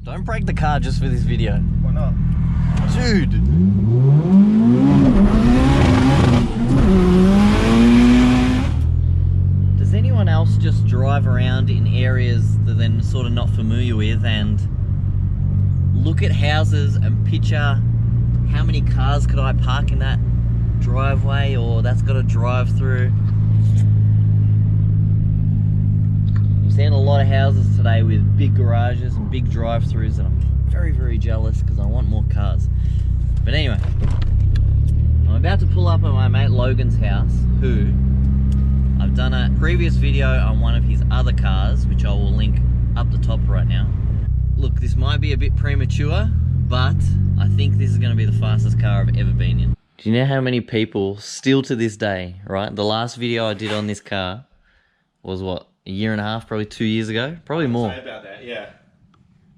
Don't break the car just for this video. Why not? Dude! Does anyone else just drive around in areas that they're sort of not familiar with and look at houses and picture how many cars could I park in that driveway, or that's got to drive through? I'm seeing a lot of houses today with big garages and big drive-throughs, and I'm very jealous because I want more cars. But anyway, I'm about to pull up at my mate Logan's house, who I've done a previous video on one of his other cars, which I will link up the top right now. Look, this might be a bit premature, but I think this is going to be the fastest car I've ever been in. Do you know how many people still to this day, right? The last video I did on this car was what, a year and a half, probably 2 years ago, probably more. Say about that, yeah.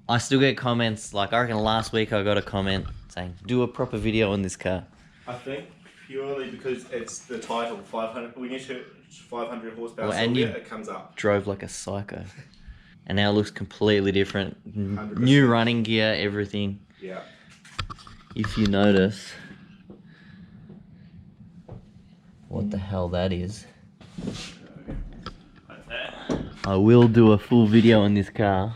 I still get comments, like I reckon last week I got a comment saying, do a proper video on this car. I think purely because it's the title, 500, when you search 500 horsepower and Sylvia, it comes up. Drove like a psycho. And now it looks completely different. 100%. New running gear, everything. Yeah. If you notice what the hell that is. Like that. I will do a full video on this car.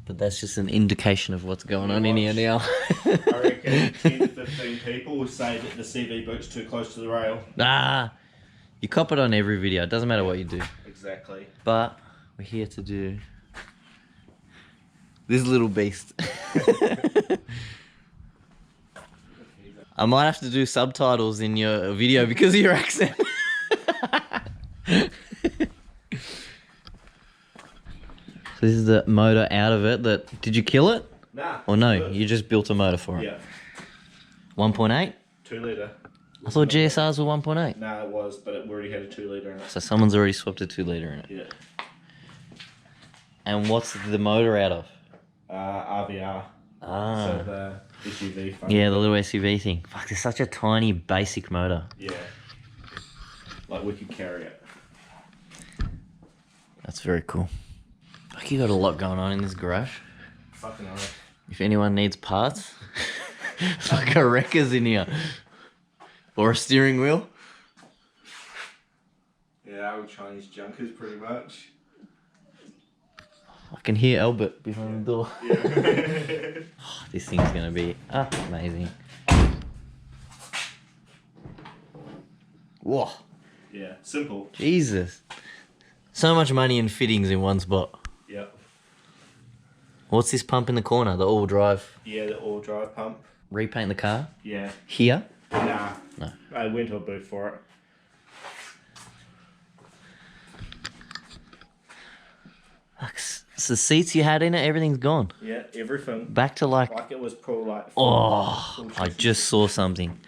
But that's just an indication of what's going on in here now. I reckon 10 to 15 people will say that the CV boot's too close to the rail. Ah, you cop it on every video. It doesn't matter what you do. Exactly. But we're here to do this little beast. I might have to do subtitles in your video because of your accent. So this is the motor out of it. Did you kill it? Nah. Or no, Good. you just built a motor for it? Yeah. 1.8? 2 litre. I thought GSRs were 1.8. Nah, it was, but it already had a 2 litre in it. So someone's already swapped a 2 litre in it. Yeah. And what's the motor out of? RVR. Ah. So the SUV front. Yeah, the little SUV thing. Fuck, it's such a tiny, basic motor. Yeah. Like we could carry it. That's very cool. Fuck, you got a lot going on in this garage. Fucking hell. If anyone needs parts, it's like a wrecker's in here. Or a steering wheel. Yeah, our Chinese junkers pretty much. I can hear Albert behind the door. Yeah. Oh, this thing's gonna be amazing. Whoa. Yeah, simple. Jesus. So much money and fittings in one spot. Yep. What's this pump in the corner? The all drive. Yeah, the all drive pump. Repaint the car? Yeah. Here? Nah. No. I went to a booth for it. Fuck, so the seats you had in it, everything's gone. Yeah, everything. Back to like It was pro like. oh, I just saw something.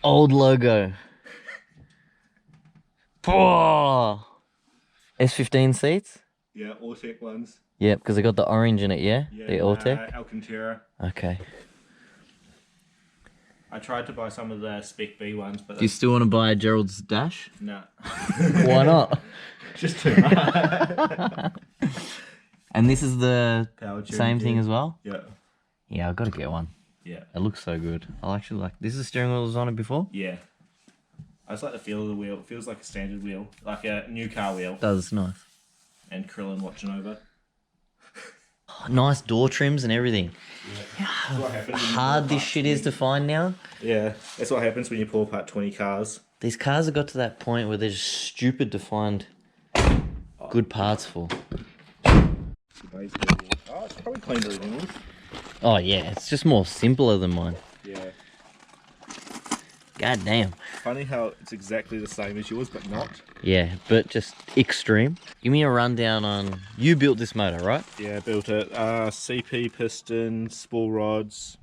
Old logo. Oh. S15 seats? Yeah, Alltech ones. Yeah, because they got the orange in it, yeah? Yeah. The Alltech? Alcantara. Okay. I tried to buy some of the Spec B ones, but Do you still want to buy a Gerald's Dash? nah. Why not? Just too much. And this is the Power same thing as well? Yeah. Yeah, I've got to get one. Yeah. It looks so good. I actually like this. Is the steering wheel that was on it before? Yeah. I just like the feel of the wheel. It feels like a standard wheel, like a new car wheel. It does, it's nice. And Krillin watching over. Oh, nice door trims and everything. Yeah. That's what happens when you Hard pull this apart shit is to find now. Yeah, that's what happens when you pull apart 20 cars. These cars have got to that point where they're just stupid to find good parts for. Oh, it's probably cleaner than yours. Oh yeah, it's just more simpler than mine. Yeah. God damn. Funny how it's exactly the same as yours, but not. Yeah, but just extreme. Give me a rundown on... You built this motor, right? Yeah, I built it. CP pistons, spool rods,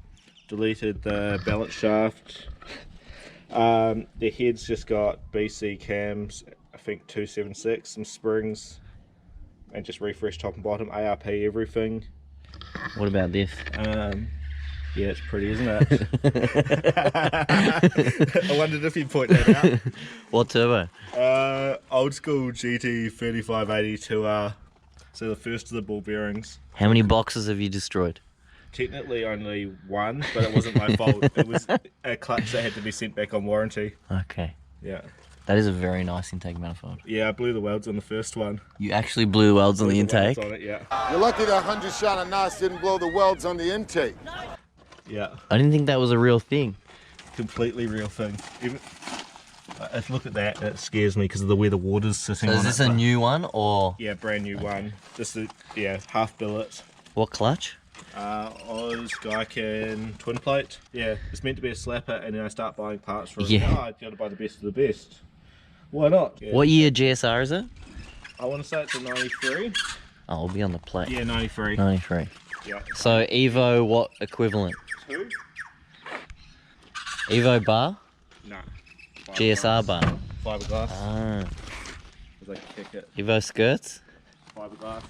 deleted the balance shaft. The head's just got BC cams, I think 276, some springs, and just refreshed top and bottom, ARP, everything. What about this? Yeah, it's pretty, isn't it? I wondered if you'd point that out. What turbo? Old school GT 3582R. So the first of the ball bearings. How many boxes have you destroyed? Technically only one, but it wasn't my fault. It was a clutch that had to be sent back on warranty. Okay. Yeah. That is a very nice intake manifold. Yeah, I blew the welds on the first one. You actually blew welds on the intake? On it, yeah. You're lucky that 100 shot of NOS didn't blow the welds on the intake. Yeah. I didn't think that was a real thing. Completely real thing. Even, if you look at that, it scares me because of the way the water's sitting on it. So is this a new one or? Yeah, brand new one. Just a, yeah, half billet. What clutch? Oz Gaikin twin plate. Yeah, it's meant to be a slapper, and then I start buying parts for it. Yeah. Oh, I gotta buy the best of the best. Why not? Yeah. What year GSR is it? I want to say it's a 93. Oh, it'll be on the plate. Yeah, 93. 93. Yeah. So Evo, what equivalent? 2? Evo bar? Nah. GSR bar? Fiberglass. Ah. As I kick it. Evo skirts? Fiberglass.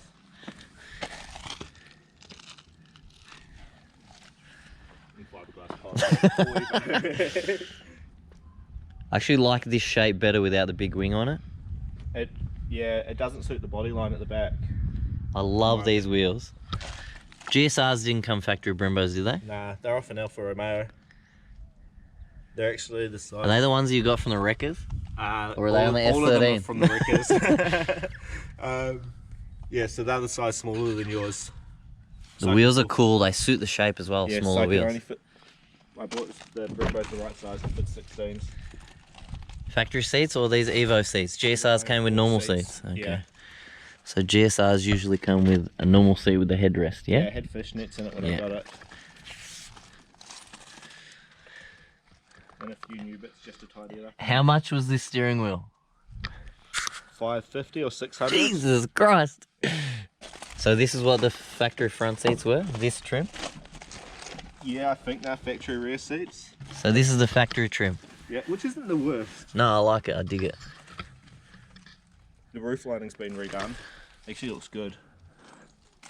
And fiberglass pipe. I actually like this shape better without the big wing on it. Yeah, it doesn't suit the body line at the back. I love these wheels. GSRs didn't come factory Brembos, did they? Nah, they're off an Alfa Romeo. They're actually the size. Are they the ones you got from the wreckers? Or are they on the all of them S13? are from the wreckers. Yeah, so they're the size smaller than yours. The wheels are cool, they suit the shape as well, Yeah, smaller so I can wheels. only fit, I bought the Brembo's the right size, I fit 16s. Factory seats or these Evo seats? GSRs came with normal seats. Okay. Yeah. So GSRs usually come with a normal seat with the headrest, Yeah, yeah? it had fishnets in it when Yeah. I got it. And a few new bits just to tidy it up. How much was this steering wheel? 550 or 600. Jesus Christ! So this is what the factory front seats were, this trim? Yeah, I think they're factory rear seats. So this is the factory trim. Yeah, which isn't the worst. No, I like it, I dig it. The roof lining's been redone. Actually looks good.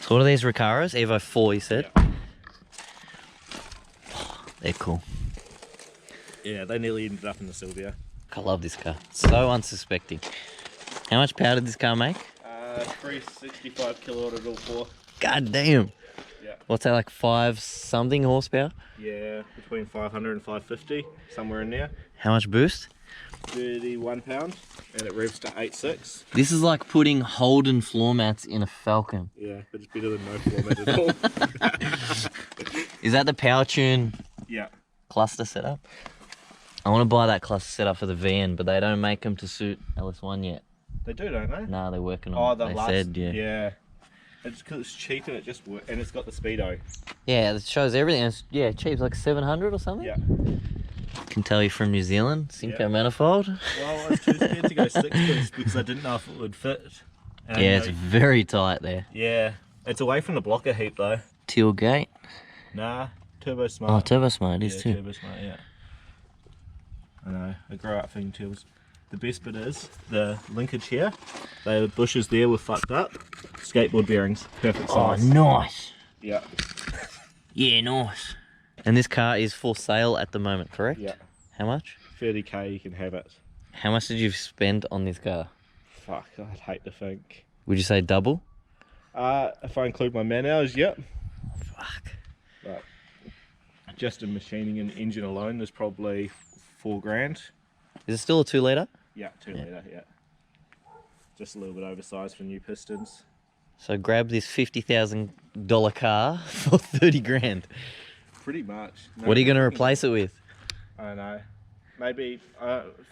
So what are these Recaros? Evo 4 you said? Yeah. They're cool. Yeah, they nearly ended up in the Sylvia. I love this car. So unsuspecting. How much power did this car make? 365 kilowatt at all 4. God damn. Yeah. What's that, like 5 something horsepower? Yeah, between 500 and 550, somewhere in there. How much boost? 31 pound, and it revs to 8.6. This is like putting Holden floor mats in a Falcon. Yeah, but it's better than no format at all. Is that the power tune Yeah. cluster setup? I want to buy that cluster setup for the VN, but they don't make them to suit LS1 yet. They do, don't they? Nah, they're working Oh, on it. the They last, said, yeah. Yeah. It's because it's cheap and it just works, and it's got the speedo. Yeah, it shows everything. It's, yeah, cheap, it's like 700 or something. Yeah. Can tell you from New Zealand, Simcoe Yeah. manifold. Well, I was too scared to go 6 boost because I didn't know if it would fit. And Yeah, it's very tight there. yeah, it's away from the blocker heap though. Teal gate. Nah, Turbo Smart. Oh, Turbo Smart it is yeah, too. Turbo Smart, yeah. I know, I grew up thinking turbos. The best bit is the linkage here. The bushes there were fucked up. Skateboard bearings, perfect Oh, size. nice. Yeah, Yeah, nice. And this car is for sale at the moment, correct? yeah. How much? 30k, you can have it. How much did you spend on this car? Fuck, I'd hate to think. Would you say double? If I include my man hours, yep. Fuck. But just in machining and engine alone, there's probably 4 grand. Is it still a 2 litre? Yeah, 2 litre, yeah. Just a little bit oversized for new pistons. So grab this $50,000 car for 30 grand. Pretty much. No, What are you going to replace it with? I don't know. Maybe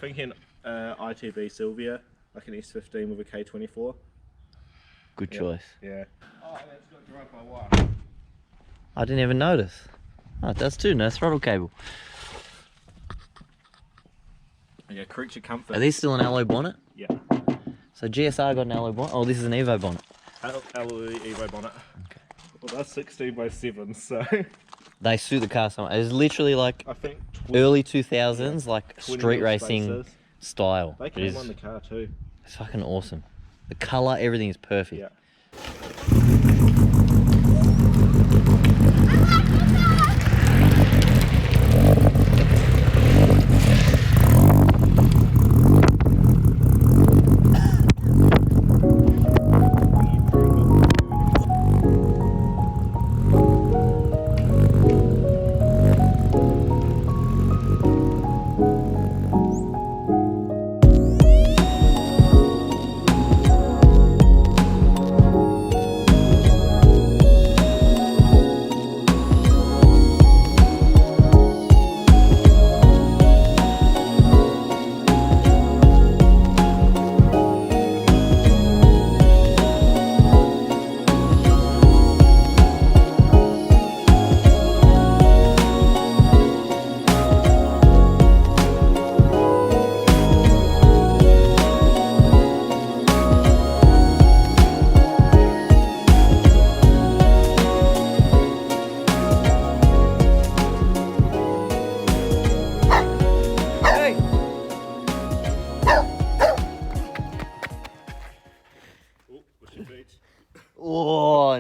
thinking ITB Sylvia, like an S15 with a K24. Good Yeah. choice. Yeah. Oh, that's got drive by wire. I didn't even notice. Oh, it does too. No throttle cable. Yeah, creature comfort. Are these still an alloy bonnet? Yeah. So GSR got an alloy bonnet. Oh, this is an Evo bonnet. Alloy Evo bonnet. Okay. Well, that's 16 by 7, so They suit the car so much. It's literally like I think early 2000s, like 20 street mil racing spaces. style. They It came is, on the car too. it's fucking awesome. The colour, everything is perfect. Yeah.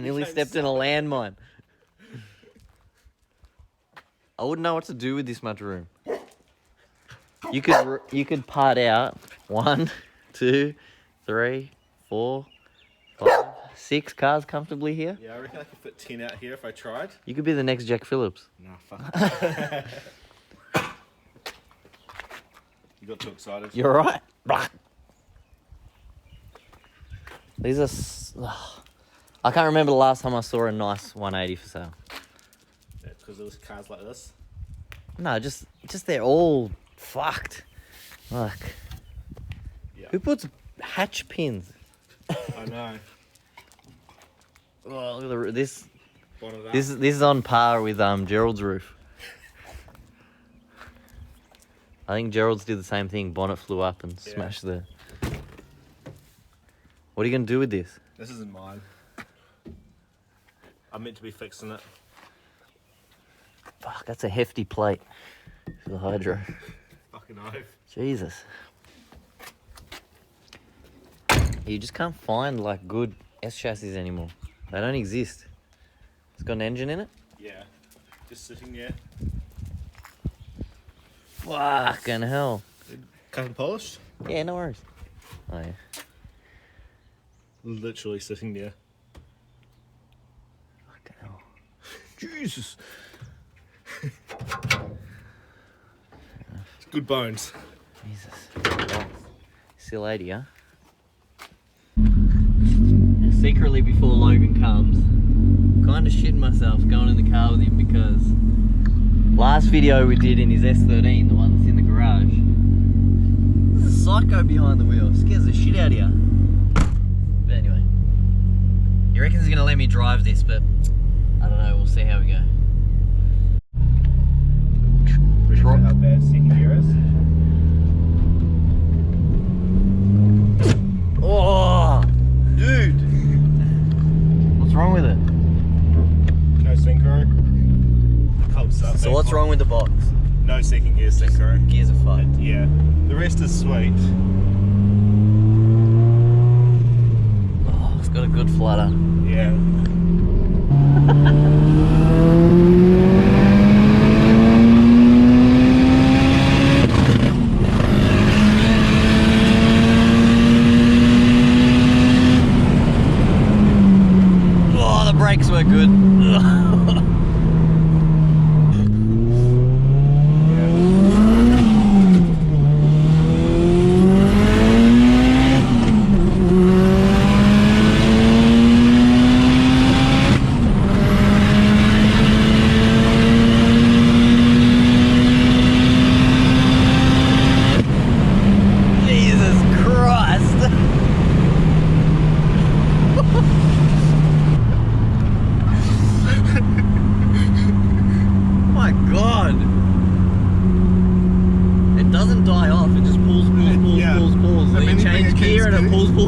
nearly stepped in a landmine. I wouldn't know what to do with this much room. You could part out 1, 2, 3, 4, 5, 6 cars comfortably here. Yeah, I reckon I could fit 10 out here if I tried. You could be the next Jack Phillips. Nah, fuck. You got too excited. You're right. These are. I can't remember the last time I saw a nice 180 for sale. That's because it was cars like this. No, just they're all fucked. Look. Yeah. Who puts hatch pins? I know. Oh, look at this. Bonnet up. This is on par with Gerald's roof. I think Gerald's did the same thing. Bonnet flew up and smashed the. What are you gonna do with this? This isn't mine. I'm meant to be fixing it. Fuck, that's a hefty plate for the hydro. Fucking oath. Jesus. You just can't find like good S chassis anymore. They don't exist. It's got an engine in it? Yeah. Just sitting there. Fucking hell. Cut and polished? Yeah, no worries. Oh yeah. Literally sitting there. Fucking hell. Jesus. It's good bones. Jesus. Oh. See you later, huh? Secretly before Logan comes, kind of shitting myself going in the car with him because last video we did in his S13, the one that's in the garage, there's a psycho behind the wheel. Scares the shit out of you. But anyway, he reckons he's gonna let me drive this, but I don't know. We'll see how we go. How bad second gear is? Oh, dude! What's wrong with it? No synchro. Helps up. So what's wrong with the box? No second gear synchro. Gears are fucked. Yeah. The rest is sweet. Oh, it's got a good flutter. Yeah. Oh, the brakes were good. Jesus Christ. My God. It doesn't die off, it just pulls. Yeah. Then you anything change against gear and it it. pulls. It's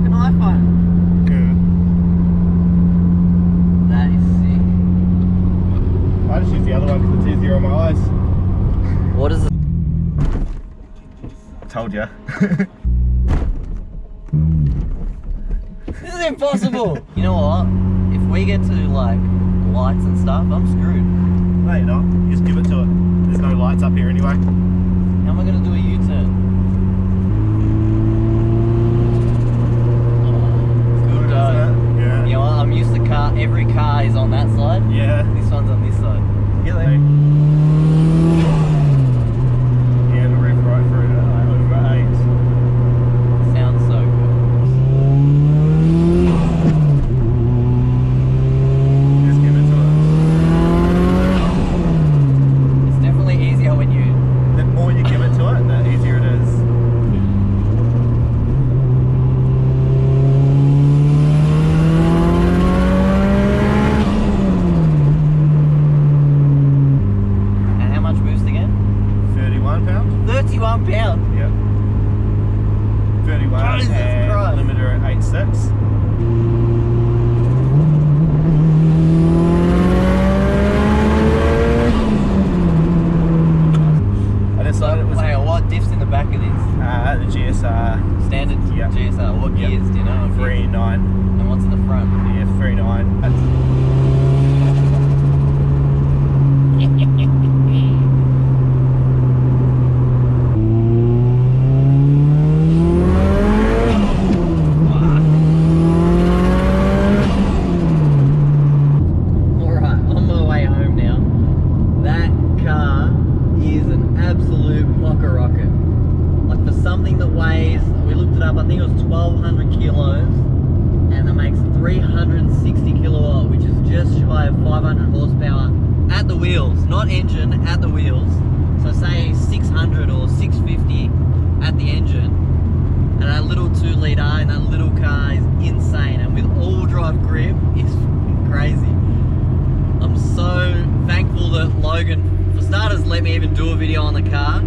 an iPhone. Yeah. That is sick. I just use the other one because it's easier on my eyes. What is it? I told ya. This is impossible. You know what? If we get to like lights and stuff, I'm screwed. No, you're not. You just give it to it. There's no lights up here anyway. How am I gonna do a U-turn? Good Yeah. You know what? I'm used to every car is on that side. Yeah. This one's on this side. Yeah, the rev right through to over 8. Sounds so good. Just give it to It's definitely easier when you. it. The more you give it to it, the easier it is. And how much boost again? 31 pounds? 31 pounds. Yep. 31 Jesus and Christ. limiter at 8.6. I decided it was Wow, what diffs in the back of this? the GSR Standard Yeah. GSR. What Yeah. gears do you know? 3.9. And what's in the front? Yeah, 3.9. Alright, on my way home now. That car is an absolute blocker rocket. Like for something that weighs, we looked it up, I think it was 1,200 kilos, and it makes 360 kilowatt, which is just shy of 500 horsepower at the wheels, not engine, at the wheels. So say 600 or 650 at the engine, and that little 2-litre in that little car is insane, and with all-wheel drive grip, it's crazy. I'm so thankful that Logan, for starters, let me even do a video on the car,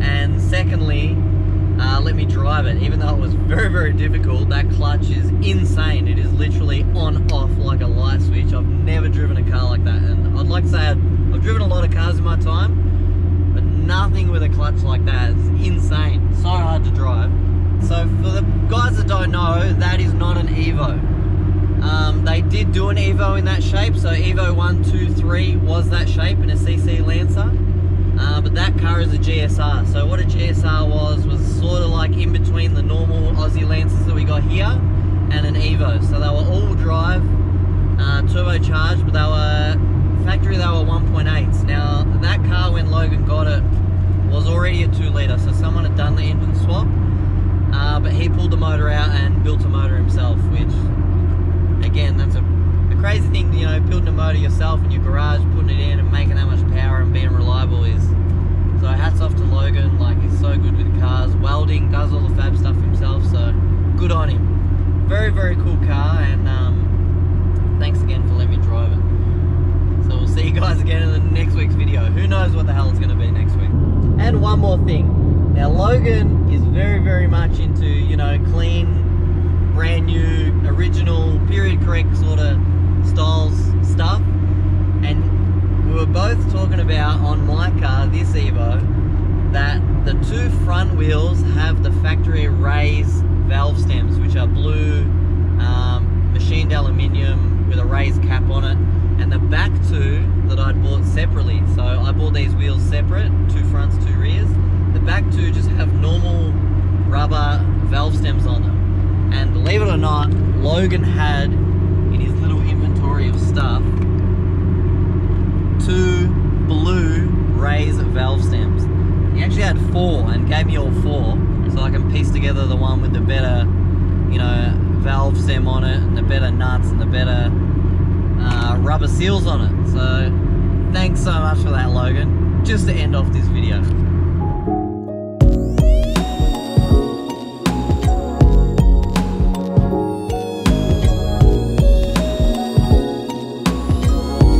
and secondly, let me drive it. Even though it was very, very difficult, that clutch is insane. It is literally on off like a light switch. I've never driven a car like that, and I'd like to say I've driven a lot of cars in my time, but nothing with a clutch like that. It's insane. So hard to drive. So for the guys that don't know, that is not an Evo. They did do an Evo in that shape, so Evo 1, 2, 3 was that shape in a CC Lancer, but that car is a GSR. So what a GSR was sort of like in between the normal Aussie Lancers that we got here and an Evo. So they were all drive, turbocharged, but they were factory, they were 1.8s. Now that car, when Logan got it, was already a 2-litre, so someone had done the engine swap, but he pulled the motor out and built a motor himself, which, again, that's a crazy thing, you know, building a motor yourself in your garage, putting it in and making that much power and being reliable is, so hats off to Logan. Like, he's so good with cars, welding, does all the fab stuff himself, so good on him. Very, very cool car, and thanks again for letting me drive it. So we'll see you guys again in the next week's video. Who knows what the hell it's going to be next week. And one more thing. Now, Logan is very, very much into, you know, clean, brand new, original, period correct sort of styles stuff, and we were both talking about on my car, this Evo, that the 2 front wheels have the factory raised valve stems, which are blue, machined aluminium with a raised cap on it, and the back 2 that I'd bought separately. So I bought these wheels separate, 2 fronts, 2 rears. The back 2 just have normal rubber valve stems on them. And believe it or not, Logan had in his little inventory of stuff 2 blue raised valve stems. He actually had 4 and gave me all 4, so I can piece together the one with the better, you know, valve stem on it, and the better nuts and the better rubber seals on it. So thanks so much for that, Logan. Just to end off this video.